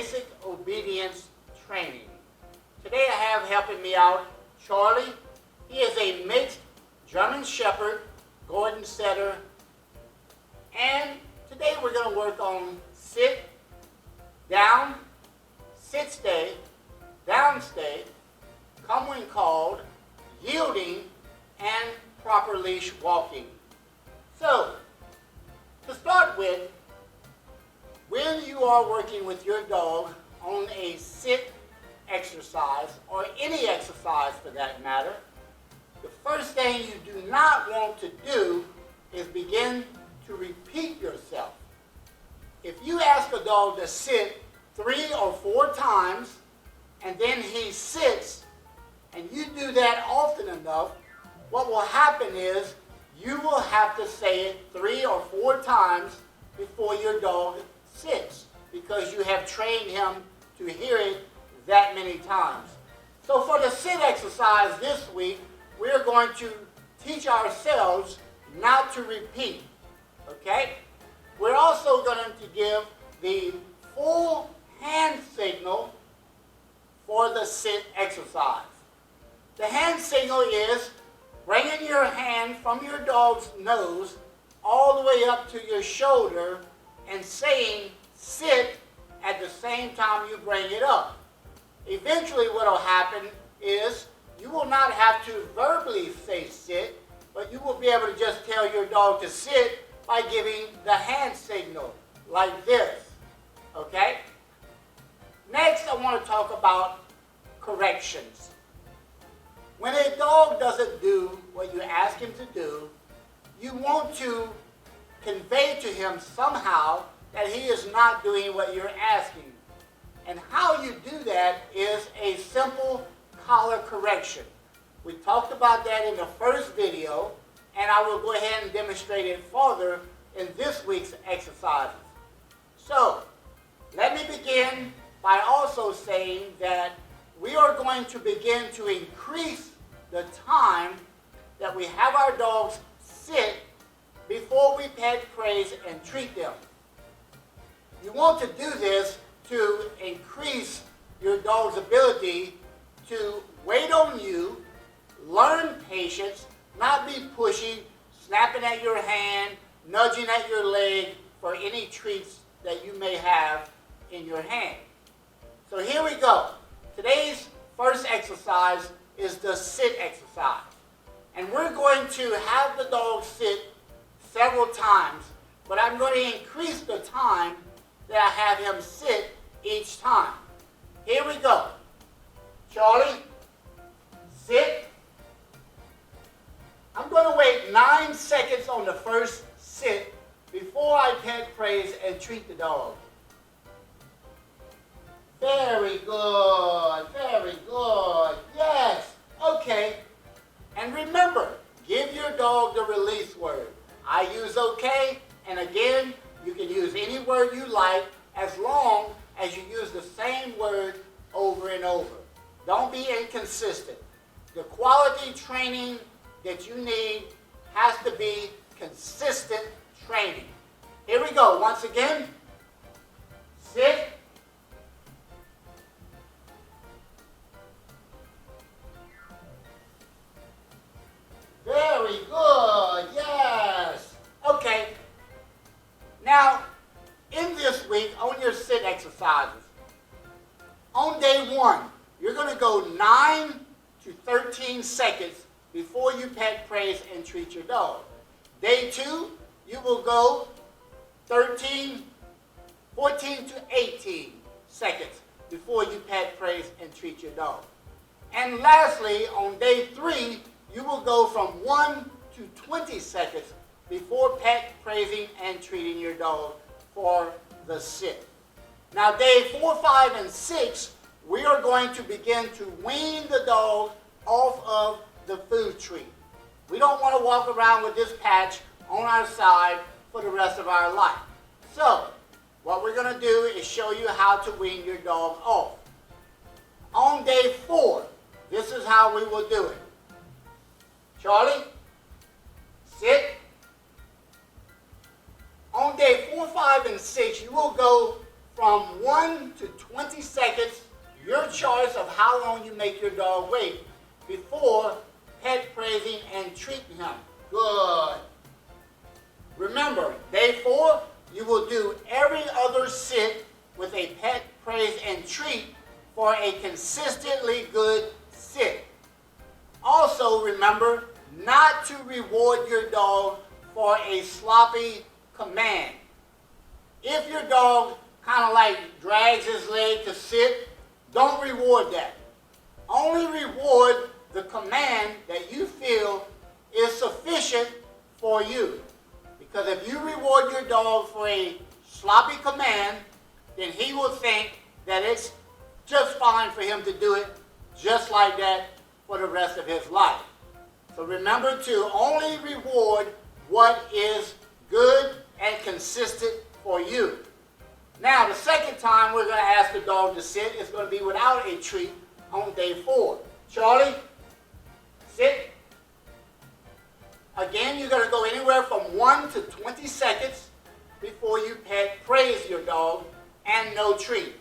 basic obedience training. Today I have helping me out Charlie. He is a mixed German Shepherd, Golden Setter, and today we're going to work on sit, down, sit stay, down stay, come when called, yielding, and proper leash walking. So, to start with, when you are working with your dog on a sit exercise, or any exercise for that matter, the first thing you do not want to do is begin to repeat yourself. If you ask a dog to sit 3 or 4 times, and then he sits, and you do that often enough, what will happen is you will have to say it 3 or 4 times before your dog sits, because you have trained him to hear it that many times. So for the sit exercise this week, we're going to teach ourselves not to repeat, okay? We're also going to give the full hand signal for the sit exercise. The hand signal is bringing your hand from your dog's nose all the way up to your shoulder and saying sit at the same time you bring it up. Eventually what will happen is you will not have to verbally say sit, but you will be able to just tell your dog to sit by giving the hand signal like this, okay? Next, I want to talk about corrections. When a dog doesn't do what you ask him to do, you want to convey to him somehow that he is not doing what you're asking. And how you do that is a simple collar correction. We talked about that in the first video, and I will go ahead and demonstrate it further in this week's exercises. So, let me begin by also saying that we are going to begin to increase the time that we have our dogs sit before we pet, praise, and treat them. You want to do this to increase your dog's ability to wait on you, learn patience, not be pushy, snapping at your hand, nudging at your leg for any treats that you may have in your hand. So here we go. Today's first exercise is the sit exercise. And we're going to have the dog sit several times, but I'm going to increase the time that I have him sit each time. Here we go. Charlie, sit. I'm going to wait 9 seconds on the first sit before I pet, praise, and treat the dog. Very good, very good. Yes, okay. And remember, give your dog the release word. I use okay, and again, you can use any word you like as long as you use the same word over and over. Don't be inconsistent. The quality training that you need has to be consistent training. Here we go. Once again, sit. Very good. Yes. Okay. Now, in this week, on your sit exercises, on day 1, you're going to go 9 to 13 seconds before you pet, praise, and treat your dog. Day 2, you will go 14 to 18 seconds before you pet, praise, and treat your dog. And lastly, on day 3, you will go from 1 to 20 seconds before pet, praising, and treating your dog for the sit. Now, day 4, 5, and 6, we are going to begin to wean the dog off of the food treat. We don't want to walk around with this patch on our side for the rest of our life. So, what we're going to do is show you how to wean your dog off. On day 4, this is how we will do it. Charlie, sit. On day 4, 5, and 6, you will go from 1 to 20 seconds, your choice of how long you make your dog wait before pet praising and treating him. Good. Remember, day 4, you will do every other sit with a pet praise and treat for a consistently good sit. Also remember not to reward your dog for a sloppy command. If your dog kind of like drags his leg to sit, don't reward that. Only reward the command that you feel is sufficient for you. Because if you reward your dog for a sloppy command, then he will think that it's just fine for him to do it just like that for the rest of his life. So remember to only reward what is good and consistent for you. Now, the second time we're going to ask the dog to sit is going to be without a treat on day 4. Charlie, sit. Again, you're going to go anywhere from 1 to 20 seconds before you pet praise your dog and no treat.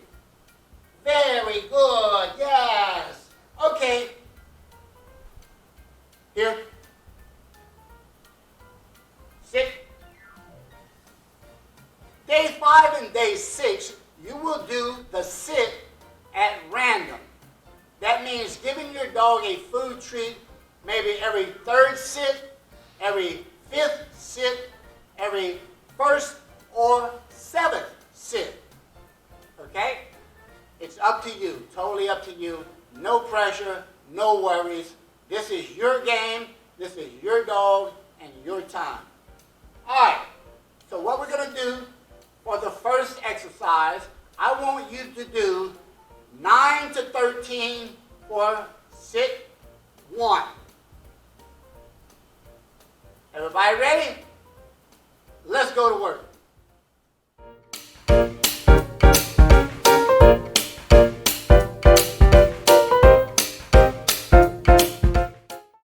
Very good, yes. Okay. Here. Sit. Day 5 and day 6, you will do the sit at random. That means giving your dog a food treat maybe every 3rd sit, every 5th sit, every 1st or 7th sit. Okay? It's up to you, totally up to you. No pressure, no worries. This is your game, this is your dog, and your time. All right, so what we're going to do for the first exercise, I want you to do 9 to 13 for sit 1. Everybody ready? Let's go to work.